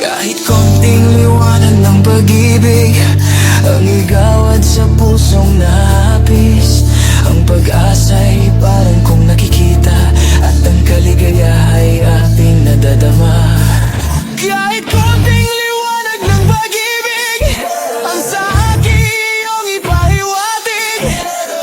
Kahit konting liwanag ng pag-ibig ang igawad sa pusong nahapis. Ang pag-asa'y parang kong nakikita, at ang kaligaya'y ating nadadama. Kahit konting liwanag ng pag-ibig ang sa akin iyong ipahiwatig.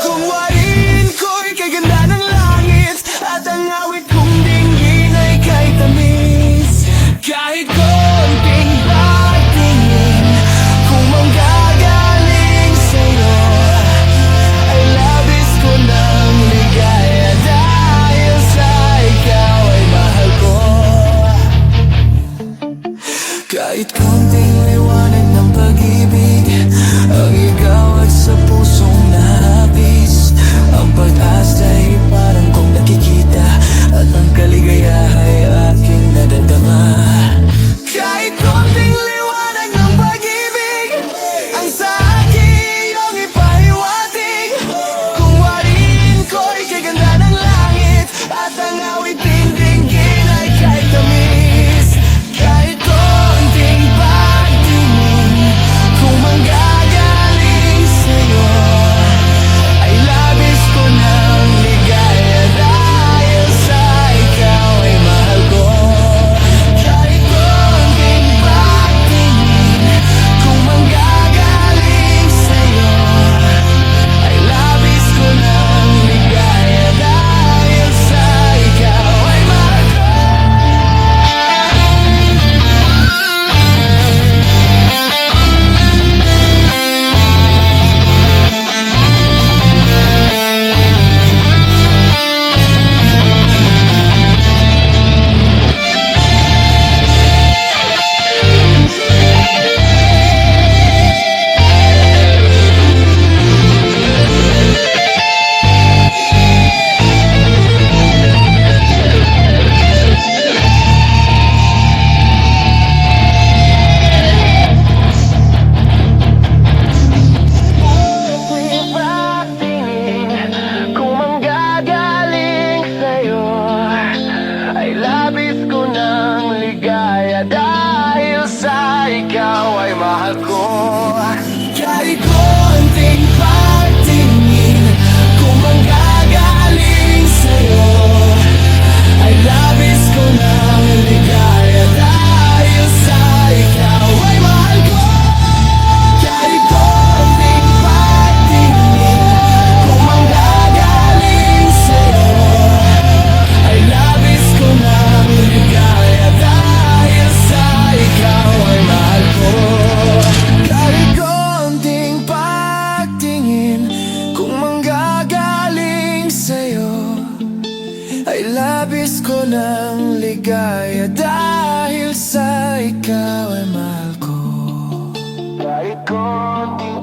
Kung wariin ko'y kaganda ng langit, at ang awit kong dinggin ay kay tamis. Kahit konting pagtingin kung manggagaling sa'yo, ay labis ko ng ligaya dahil sa ikaw ay mahal ko. Kahit konting liwanag ng pag-ibig ang igawad sa pusong nahapis. Ang pag-asa'y parang kong nakikita, at ang kaligaya'y aking nadadama. Kahit konting liwanag ng pag-ibig ang sa akin iyong ipahiwatig. Kung wariin ko'y kaganda ng langit, at ang awit dinggin ay kay tamis. Kahit konting pagtingin kung manggagaling sa'yo, ay labis ko ng ligaya dahil sa ikaw ay mahal ko. Kahit konting pagtingin kung manggagaling sa'yo, ay labis ko ng ligaya dahil sa ikaw ay mahal ko. Kung manggagaling sa'yo, ay labis ko ng ligaya dahil sa ikaw ay mahal ko. Kahit konting pagtingin kung manggagaling sa'yo, ay labis ko ng ligaya dahil sa ikaw ay mahal ko. Kahit konting pagtingin kung manggagaling sa'yo, ay labis ko ng ligaya dahil sa ikaw ay mahal ko. Kahit konting pagtingin kung manggagaling sa'yo, ay labis ko ng ligaya dahil sa ikaw ay mahal ko. Kahit konting